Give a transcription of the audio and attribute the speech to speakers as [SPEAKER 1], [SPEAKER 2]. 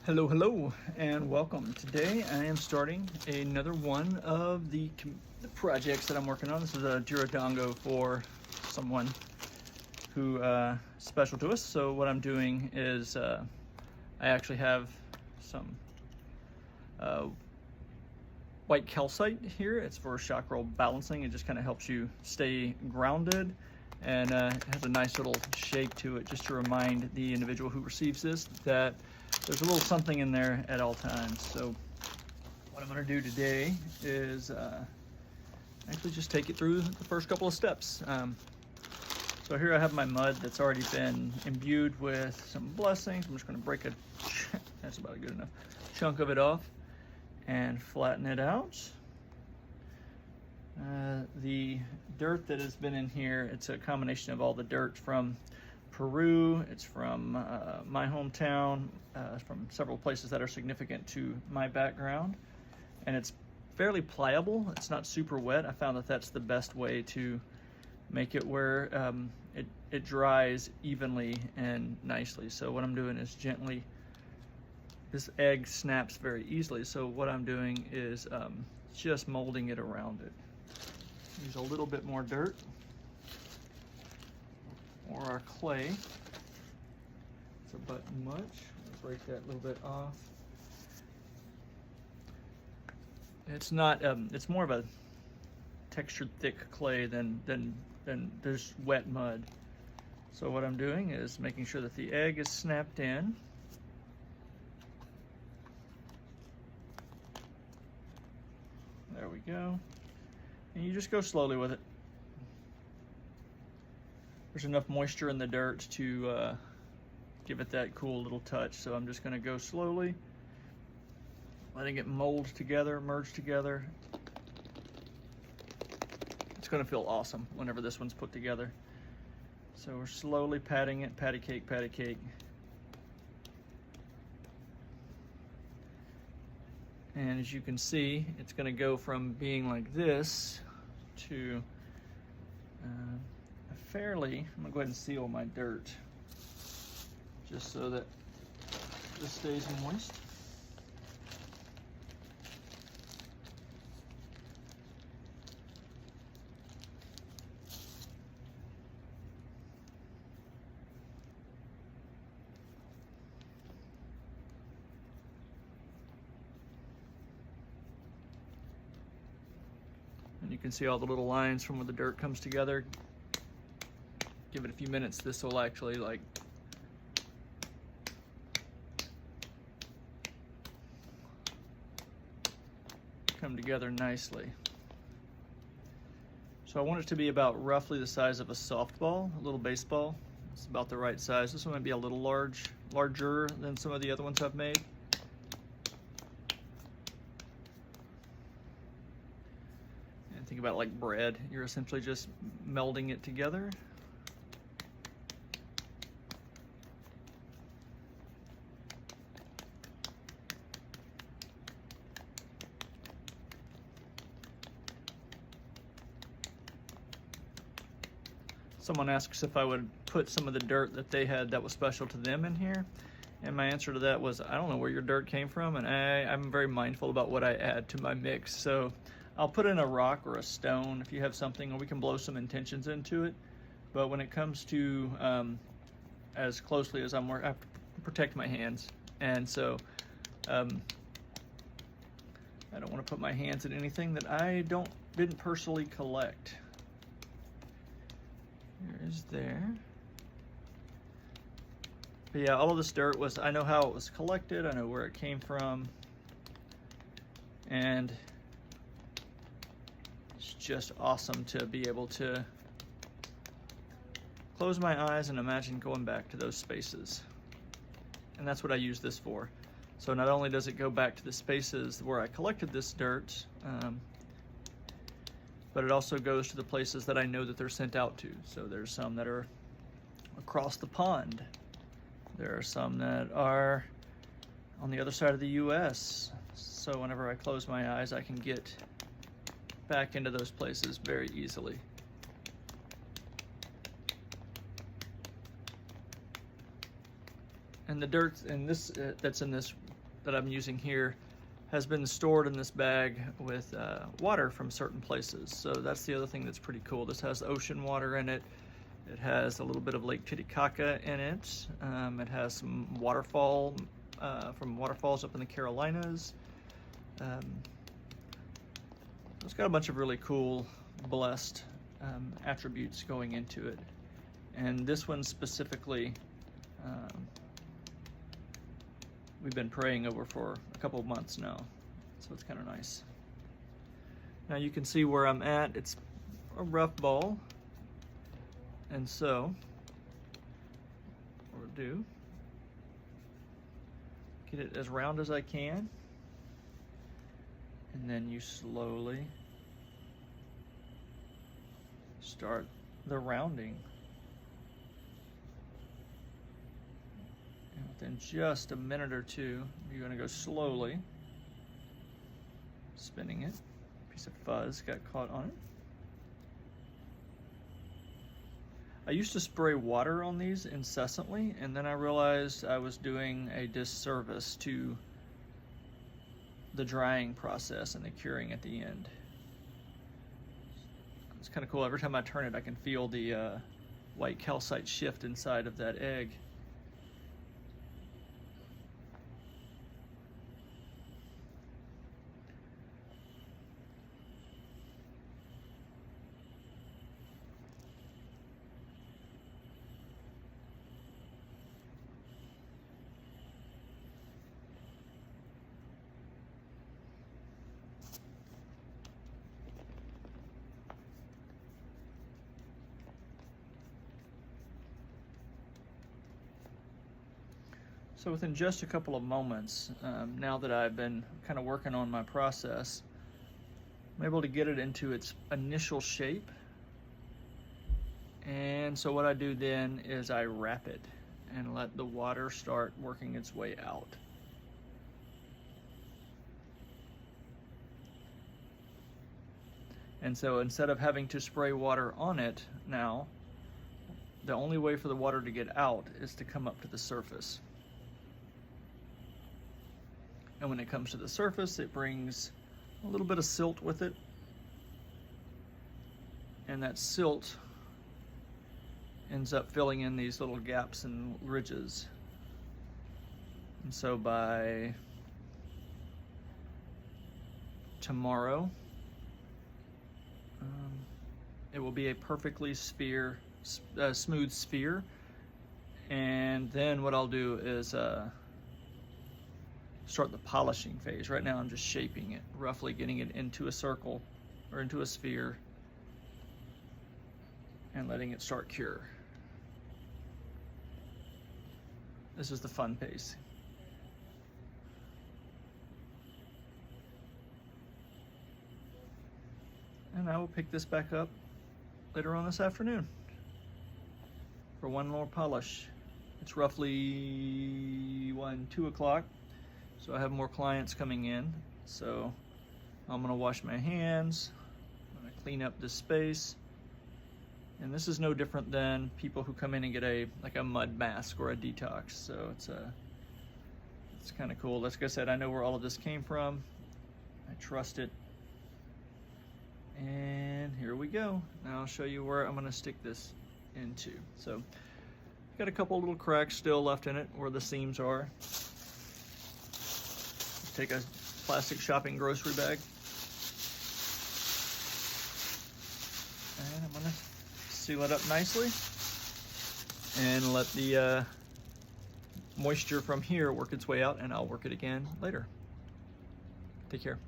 [SPEAKER 1] Hello, and welcome. Today I am starting another one of the projects that I'm working on. This is a Duradongo for someone who special to us. So what I'm doing is I actually have some white calcite here. It's for shock roll balancing. It just kind of helps you stay grounded, and it has a nice little shake to it just to remind the individual who receives this that there's a little something in there at all times. So what I'm going to do today is actually just take it through the first couple of steps. So here I have my mud that's already been imbued with some blessings. I'm just going to break that's about a good enough chunk of it off and flatten it out. The dirt that has been in here, it's a combination of all the dirt from Peru, it's from my hometown, from several places that are significant to my background, and it's fairly pliable. It's not super wet. I found that that's the best way to make it where it dries evenly and nicely. So what I'm doing is gently, this egg snaps very easily, so what I'm doing is just molding it around it. Use a little bit more dirt or our clay. It's a bit much. Break that little bit off. It's not. It's more of a textured, thick clay than there's wet mud. So what I'm doing is making sure that the egg is snapped in. There we go. And you just go slowly with it. There's enough moisture in the dirt to give it that cool little touch. So I'm just going to go slowly, letting it mold together, merge together. It's going to feel awesome whenever this one's put together. So we're slowly patting it, patty cake, patty cake. And as you can see, it's going to go from being like this to fairly, I'm gonna go ahead and seal my dirt just so that this stays moist. And you can see all the little lines from where the dirt comes together. Give it a few minutes, this will actually like come together nicely. So I want it to be about roughly the size of a softball, a little baseball. It's about the right size. This one might be a little larger than some of the other ones I've made. And think about it like bread. You're essentially just melding it together. Someone asks if I would put some of the dirt that they had that was special to them in here. And my answer to that was, I don't know where your dirt came from, and I'm very mindful about what I add to my mix. So I'll put in a rock or a stone if you have something, or we can blow some intentions into it. But when it comes to as closely as I have to protect my hands. And so I don't want to put my hands in anything that I didn't personally collect. Here's there. But yeah, all of this dirt was, I know how it was collected, I know where it came from, and it's just awesome to be able to close my eyes and imagine going back to those spaces. And that's what I use this for. So not only does it go back to the spaces where I collected this dirt, but it also goes to the places that I know that they're sent out to. So there's some that are across the pond. There are some that are on the other side of the US. So whenever I close my eyes, I can get back into those places very easily. And the dirt in this that's in this that I'm using here has been stored in this bag with water from certain places. So that's the other thing that's pretty cool. This has ocean water in it. It has a little bit of Lake Titicaca in it. It has some waterfall from waterfalls up in the Carolinas. It's got a bunch of really cool, blessed attributes going into it. And this one specifically, we've been praying over for a couple of months now, so it's kind of nice. Now you can see where I'm at. It's a rough ball, and so what I'll do, get it as round as I can, and then you slowly start the rounding. And within just a minute or two, you're going to go slowly spinning it. A piece of fuzz got caught on it. I used to spray water on these incessantly, and then I realized I was doing a disservice to the drying process and the curing at the end. It's kind of cool. Every time I turn it, I can feel the white calcite shift inside of that egg. So within just a couple of moments, now that I've been kind of working on my process, I'm able to get it into its initial shape. And so what I do then is I wrap it and let the water start working its way out. And so instead of having to spray water on it now, the only way for the water to get out is to come up to the surface. And when it comes to the surface, it brings a little bit of silt with it. And that silt ends up filling in these little gaps and ridges. And so by tomorrow, it will be a perfectly smooth sphere. And then what I'll do is start the polishing phase. Right now I'm just shaping it, roughly getting it into a circle or into a sphere and letting it start cure. This is the fun phase. And I will pick this back up later on this afternoon for one more polish. It's roughly 2 o'clock. So I have more clients coming in, so I'm gonna wash my hands, I'm gonna clean up this space. And this is no different than people who come in and get like a mud mask or a detox. So it's kind of cool. Like I said, I know where all of this came from. I trust it. And here we go. Now I'll show you where I'm gonna stick this into. So got a couple little cracks still left in it where the seams are. Take a plastic shopping grocery bag, and I'm gonna seal it up nicely and let the moisture from here work its way out, and I'll work it again later. Take care.